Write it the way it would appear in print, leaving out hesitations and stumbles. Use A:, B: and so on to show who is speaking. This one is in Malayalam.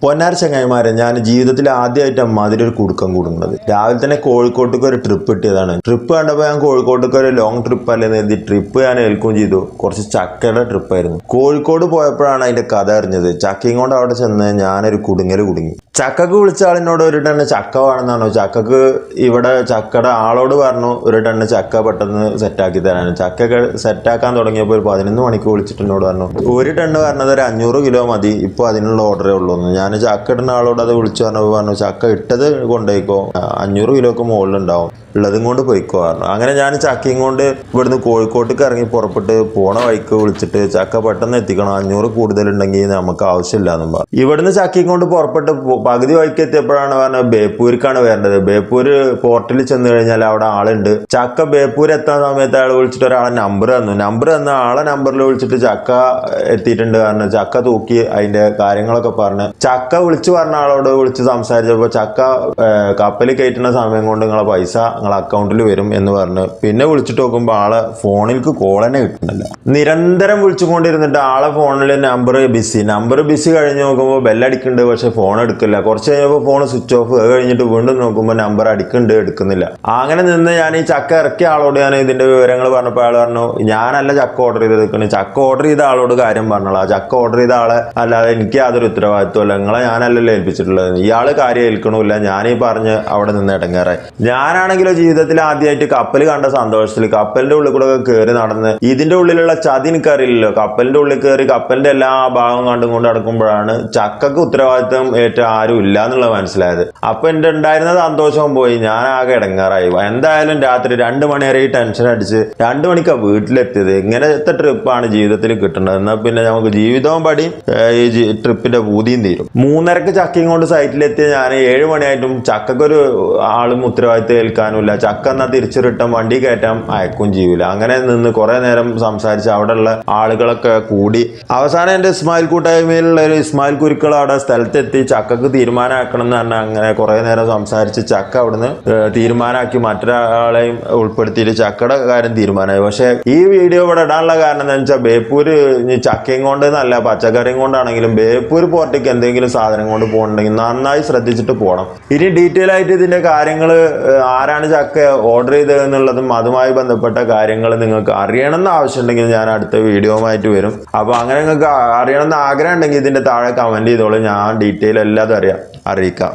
A: പൊന്നാര ചങ്ങായിമാരെ, ഞാൻ ജീവിതത്തിൽ ആദ്യമായിട്ട് അമ്മാതിരി ഒരു കുടുക്കം കൂടുന്നത്. രാവിലെ തന്നെ കോഴിക്കോട്ടേക്ക് ഒരു ട്രിപ്പ് കിട്ടിയതാണ്. ട്രിപ്പ് കണ്ടപ്പോൾ ഞാൻ കോഴിക്കോട്ടേക്ക് ഒരു ലോങ് ട്രിപ്പ് അല്ലെന്ന് കരുതി ട്രിപ്പ് ഞാൻ ഏൽക്കുകയും ചെയ്തു. കുറച്ച് ചക്കയുടെ ട്രിപ്പായിരുന്നു. കോഴിക്കോട് പോയപ്പോഴാണ് അതിന്റെ കഥ അറിഞ്ഞത്. ചക്കയും കൊണ്ട് അവിടെ ചെന്ന് ഞാനൊരു കുടുങ്ങി. ചക്കക്ക് വിളിച്ച ആളിനോട് ഒരു ടണ്ണ് ചക്ക വേണമെന്നാണോ, ചക്കക്ക് ഇവിടെ ചക്കയുടെ ആളോട് പറഞ്ഞു ഒരു ടണ്ണ് ചക്ക പെട്ടെന്ന് സെറ്റാക്കി തരാൻ. ചക്കയൊക്കെ സെറ്റാക്കാൻ തുടങ്ങിയപ്പോൾ ഒരു 11 മണിക്ക് വിളിച്ചിട്ട് എന്നോട് പറഞ്ഞു ഒരു ടണ്ണ് പറഞ്ഞത് ഒരു 500 കിലോ മതി, ഇപ്പോൾ അതിനുള്ള ഓർഡറേ ഉള്ളൂ. ഞാൻ ചക്ക ഇടുന്ന ആളോട് അത് വിളിച്ചു പറഞ്ഞു ചക്ക ഇട്ടത് കൊണ്ടുപോയിക്കോ, 500 കിലോക്ക് മുകളിലുണ്ടാവും, ഉള്ളതും കൊണ്ട് പോയിക്കോ പറഞ്ഞു. അങ്ങനെ ഞാൻ ചക്കയും കൊണ്ട് ഇവിടുന്ന് കോഴിക്കോട്ടേക്ക് ഇറങ്ങി പുറപ്പെട്ട് പോണ വഴിക്ക് വിളിച്ചിട്ട് ചക്ക പെട്ടെന്ന് എത്തിക്കണം, 500 കൂടുതലുണ്ടെങ്കിൽ നമുക്ക് ആവശ്യമില്ല എന്നും പറഞ്ഞു. ഇവിടുന്ന് ചക്കയും കൊണ്ട് പുറപ്പെട്ട് പകുതി വഴിക്ക് എത്തിയപ്പോഴാണ് പറഞ്ഞത് ബേപ്പൂരിക്കാണ് വരേണ്ടത്. ബേപ്പൂര് പോർട്ടിൽ ചെന്ന് കഴിഞ്ഞാൽ അവിടെ ആളുണ്ട്. ചക്ക ബേപ്പൂർ എത്താൻ സമയത്ത് അയാൾ വിളിച്ചിട്ട് ഒരാളെ നമ്പർ തന്ന ആളെ നമ്പറിൽ വിളിച്ചിട്ട് ചക്ക എത്തിയിട്ടുണ്ട് കാരണം ചക്ക തൂക്കി അതിന്റെ കാര്യങ്ങളൊക്കെ പറഞ്ഞ് ചക്ക വിളിച്ചു പറഞ്ഞ ആളോട് വിളിച്ച് സംസാരിച്ചപ്പോൾ ചക്ക കപ്പലിൽ കയറ്റുന്ന സമയം കൊണ്ട് നിങ്ങളെ പൈസ നിങ്ങളെ അക്കൗണ്ടിൽ വരും എന്ന് പറഞ്ഞ് പിന്നെ വിളിച്ചിട്ട് നോക്കുമ്പോൾ ആളെ ഫോണിലേക്ക് കോൾ തന്നെ കിട്ടുന്നില്ല. നിരന്തരം വിളിച്ചുകൊണ്ടിരുന്നിട്ട് ആളെ ഫോണിൽ നമ്പർ ബിസി കഴിഞ്ഞ് നോക്കുമ്പോൾ ബെല്ലടിക്കുന്നുണ്ട്, പക്ഷെ ഫോൺ എടുക്കില്ല. കുറച്ച് കഴിഞ്ഞപ്പോൾ ഫോൺ സ്വിച്ച് ഓഫ്. കഴിഞ്ഞിട്ട് വീണ്ടും നോക്കുമ്പോൾ നമ്പർ അടിക്കുന്നുണ്ട്, എടുക്കുന്നില്ല. അങ്ങനെ നിന്ന് ഞാൻ ഈ ചക്ക ഇറക്കിയ ആളോട് ഞാൻ ഇതിന്റെ വിവരങ്ങൾ പറഞ്ഞപ്പോൾ അയാൾ പറഞ്ഞു ഞാനല്ല ചക്ക ഓർഡർ ചെയ്ത് നിൽക്കുന്നത്, ചക്ക ഓർഡർ ചെയ്ത ആളോട് കാര്യം പറഞ്ഞോളാം, ചക്ക ഓർഡർ ചെയ്ത ആളെ അല്ലാതെ എനിക്ക് യാതൊരു ഉത്തരവാദിത്വമല്ല, നിങ്ങളെ ഞാനല്ലല്ലോ ഏൽപ്പിച്ചിട്ടുള്ളത്, ഇയാള് കാര്യം ഏൽക്കണമില്ല. ഞാനീ പറഞ്ഞ് അവിടെ നിന്ന് ഇടങ്ങേറായി. ഞാനാണെങ്കിലോ ജീവിതത്തിൽ ആദ്യമായിട്ട് കപ്പൽ കണ്ട സന്തോഷത്തിൽ കപ്പലിന്റെ ഉള്ളിൽ കൂടെ കയറി നടന്ന് ഇതിന്റെ ഉള്ളിലുള്ള ചതി എനിക്കറിയില്ലല്ലോ. കപ്പലിന്റെ ഉള്ളിൽ കയറി കപ്പലിന്റെ എല്ലാ ഭാഗം കണ്ടുകൊണ്ട് നടക്കുമ്പോഴാണ് ചക്കക്ക് ഉത്തരവാദിത്വം ഏറ്റ ആരും ഇല്ല എന്നുള്ളത് മനസ്സിലായത്. അപ്പൊ എന്റെ ഉണ്ടായിരുന്ന സന്തോഷവും പോയി, ഞാൻ ആകെ ഇടങ്ങാറായി. എന്തായാലും രാത്രി 2 മണി വരെ ഈ ടെൻഷൻ അടിച്ച് 2 മണിക്കാണ് വീട്ടിലെത്തിയത്. ഇങ്ങനത്തെ ട്രിപ്പാണ് ജീവിതത്തിൽ കിട്ടുന്നത്. എന്നാൽ പിന്നെ നമുക്ക് ജീവിതവും പടി ഈ ട്രിപ്പിന്റെ പൂതിയും തീരും. 3:30 ചക്കയും കൊണ്ട് സൈറ്റിലെത്തിയ ഞാൻ 7 മണിയായിട്ടും ചക്കക്കൊരു ആളും ഉത്തരവാദിത്വം ഏൽക്കാനുമില്ല. ചക്ക എന്നാൽ തിരിച്ചു റിട്ടേൺ വണ്ടി കയറ്റാൻ അയക്കും ചെയ്യൂല. അങ്ങനെ നിന്ന് കുറെ നേരം സംസാരിച്ച് അവിടെയുള്ള ആളുകളൊക്കെ കൂടി അവസാനം എന്റെ ഇസ്മായിൽ കൂട്ടായ്മയിലുള്ള ഒരു ഇസ്മായിൽ കുരുക്കൾ അവിടെ സ്ഥലത്തെത്തി ചക്കക്ക് തീരുമാനമാക്കണം എന്ന് പറഞ്ഞാൽ അങ്ങനെ കുറെ നേരം സംസാരിച്ച് ചക്ക അവിടുന്ന് തീരുമാനമാക്കി മറ്റൊരാളെയും ഉൾപ്പെടുത്തിയിട്ട് ചക്കയുടെ കാര്യം തീരുമാനമായി. പക്ഷെ ഈ വീഡിയോ ഇവിടെ ഇടാനുള്ള കാരണം എന്താ വെച്ചാൽ ബേപ്പൂര് ചക്കയും കൊണ്ട് നല്ല പച്ചക്കറിയും കൊണ്ടാണെങ്കിലും ബേപ്പൂർ പോർട്ടിക്ക് എന്തെങ്കിലും സാധനം കൊണ്ട് പോകണമെങ്കിൽ നന്നായി ശ്രദ്ധിച്ചിട്ട് പോകണം. ഇനി ഡീറ്റെയിൽ ആയിട്ട് ഇതിന്റെ കാര്യങ്ങൾ ആരാണ് ചക്ക ഓർഡർ ചെയ്തത് എന്നുള്ളതും അതുമായി ബന്ധപ്പെട്ട കാര്യങ്ങൾ നിങ്ങൾക്ക് അറിയണമെന്ന് ആവശ്യമുണ്ടെങ്കിൽ ഞാൻ അടുത്ത വീഡിയോയുമായിട്ട് വരും. അപ്പൊ അങ്ങനെ നിങ്ങൾക്ക് അറിയണമെന്ന് ആഗ്രഹം ഉണ്ടെങ്കിൽ ഇതിന്റെ താഴെ കമന്റ് ചെയ്തോളൂ, ഞാൻ ഡീറ്റെയിൽ എല്ലാതും അറിയിക്കാം.